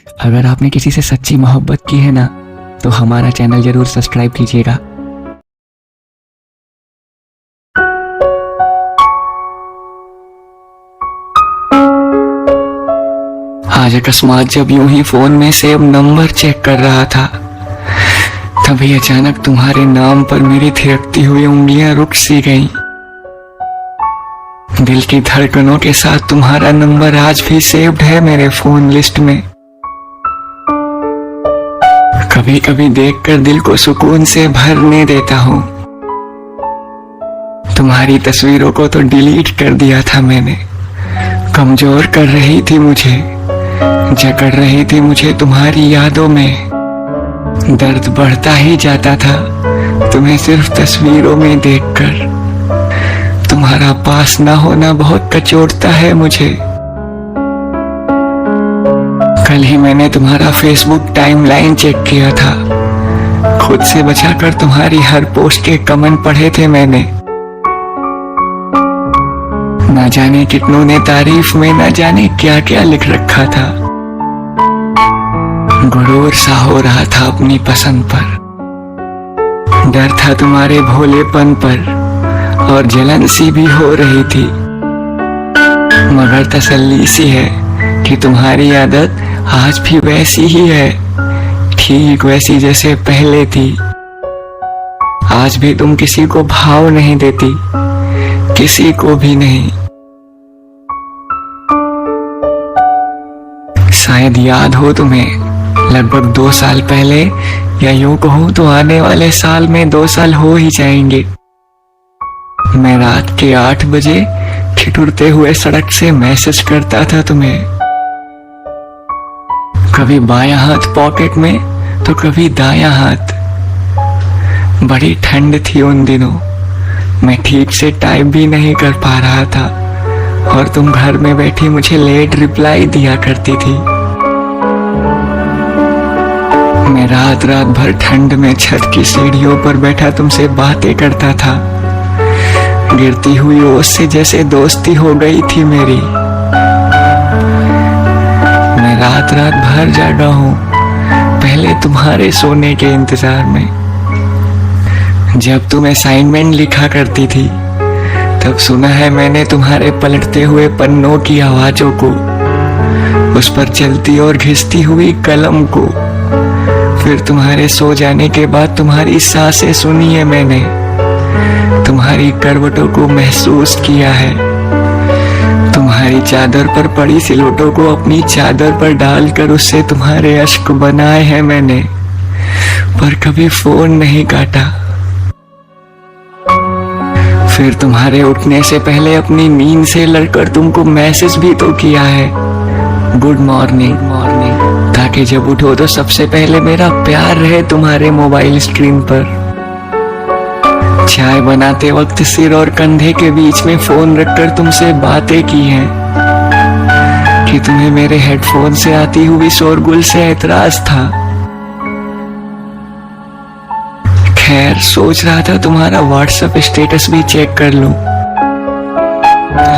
अगर आपने किसी से सच्ची मोहब्बत की है ना, तो हमारा चैनल जरूर सब्सक्राइब कीजिएगा। आज अकस्मात जब यूं ही फोन में सेव नंबर चेक कर रहा था, तभी अचानक तुम्हारे नाम पर मेरी थिरकती हुई उंगलियां रुक सी गईं। दिल की धड़कनों के साथ तुम्हारा नंबर आज भी सेव्ड है मेरे फोन लिस्ट में। कभी कभी देखकर दिल को सुकून से भरने देता हूँ। तुम्हारी तस्वीरों को तो डिलीट कर दिया था मैंने। कमजोर कर रही थी मुझे, जकड़ रही थी मुझे तुम्हारी यादों में। दर्द बढ़ता ही जाता था तुम्हें सिर्फ तस्वीरों में देखकर। तुम्हारा पास ना होना बहुत कचोटता है मुझे। कल ही मैंने तुम्हारा फेसबुक टाइमलाइन चेक किया था। खुद से बचाकर तुम्हारी हर पोस्ट के कमेंट पढ़े थे मैंने। ना जाने कितनों ने तारीफ में ना जाने क्या क्या लिख रखा था। गुरूर सा हो रहा था अपनी पसंद पर। डर था तुम्हारे भोलेपन पर और जलन सी भी हो रही थी। मगर तसल्ली सी है कि तुम्हारी आदत आज भी वैसी ही है, ठीक वैसी जैसे पहले थी। आज भी तुम किसी को भाव नहीं देती, किसी को भी नहीं। शायद याद हो तुम्हें, लगभग 2 साल पहले, या यूं कहूं तो आने वाले साल में 2 साल हो ही जाएंगे। मैं रात के 8 बजे ठिठुरते हुए सड़क से मैसेज करता था तुम्हें। कभी बायां हाथ पॉकेट में तो कभी दायां हाथ। बड़ी ठंड थी उन दिनों, मैं ठीक से टाइप भी नहीं कर पा रहा था और तुम घर में बैठी मुझे लेट रिप्लाई दिया करती थी। मैं रात रात भर ठंड में छत की सीढ़ियों पर बैठा तुमसे बातें करता था। गिरती हुई ओस से जैसे दोस्ती हो गई थी मेरी। मैं रात रात भर जागा हूँ, पहले तुम्हारे सोने के इंतजार में। जब तुम असाइनमेंट लिखा करती थी, तब सुना है मैंने तुम्हारे पलटते हुए पन्नों की आवाजों को, उस पर चलती और घिसती हुई कलम को। फिर तुम्हारे सो जाने के बाद तुम्हारी सांसें सुनी है मैंने, तुम्हारी करवटों को महसूस किया है। तुम्हारी चादर पर पड़ी सिलोटों को अपनी चादर पर डालकर उससे तुम्हारे अश्क बनाए हैं मैंने, पर कभी फोन नहीं काटा। फिर तुम्हारे उठने से पहले अपनी नींद से लड़कर तुमको मैसेज भी तो किया है, गुड मॉर्निंग, ताकि जब उठो तो सबसे पहले मेरा प्यार रहे तुम्हारे मोबाइल स्क्रीन पर। चाय बनाते वक्त सिर और कंधे के बीच में फोन रखकर तुमसे बातें की हैं कि तुम्हें मेरे हेडफोन से आती हुई शोरगुल से ऐतराज था। खैर, सोच रहा था तुम्हारा व्हाट्सएप स्टेटस भी चेक कर लूं।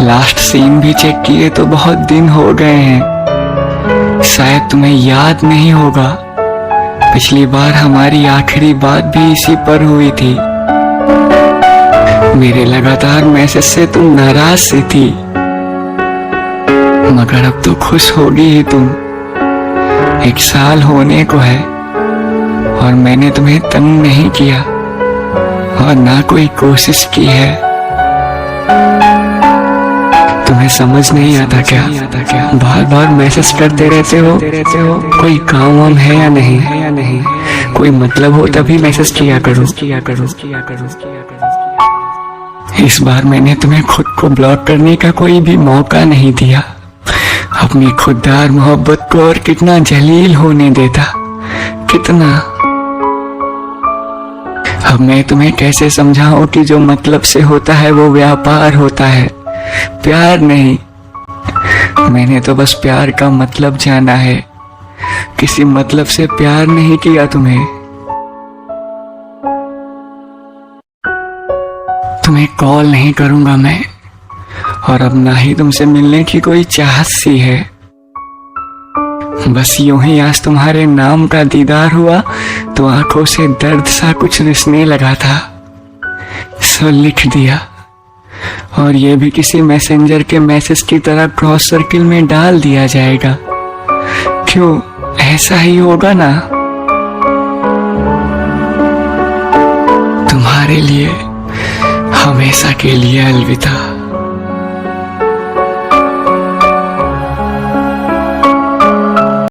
लास्ट सीन भी चेक किए तो बहुत दिन हो गए हैं। शायद तुम्हें याद नहीं होगा, पिछली बार हमारी आखिरी बात भी इसी पर हुई थी। मेरे लगातार मैसेज से तुम नाराज सी थी, मगर अब तो खुश होगी ही तुम। 1 साल होने को है और मैंने तुम्हें तंग नहीं किया और ना कोई कोशिश की है। तुम्हें समझ नहीं आता क्या बार बार मैसेज करते रहते हो? कोई काम वाम है या नहीं? कोई मतलब हो तभी मैसेज किया करो। इस बार मैंने तुम्हें खुद को ब्लॉक करने का कोई भी मौका नहीं दिया। अपनी खुददार मोहब्बत को और कितना जलील होने देता, कितना। अब मैं तुम्हें कैसे समझाऊं कि जो मतलब से होता है वो व्यापार होता है, प्यार नहीं। मैंने तो बस प्यार का मतलब जाना है, किसी मतलब से प्यार नहीं किया तुम्हें। तुम्हें कॉल नहीं करूंगा मैं, और अब ना ही तुमसे मिलने की कोई चाहत सी है। बस यूं ही आज तुम्हारे नाम का दीदार हुआ तो आंखों से दर्द सा कुछ रिसने लगा था, सो लिख दिया। और ये भी किसी मैसेंजर के मैसेज की तरह क्रॉस सर्किल में डाल दिया जाएगा। क्यों, ऐसा ही होगा ना? तुम्हारे लिए हमेशा के लिए अलविदा।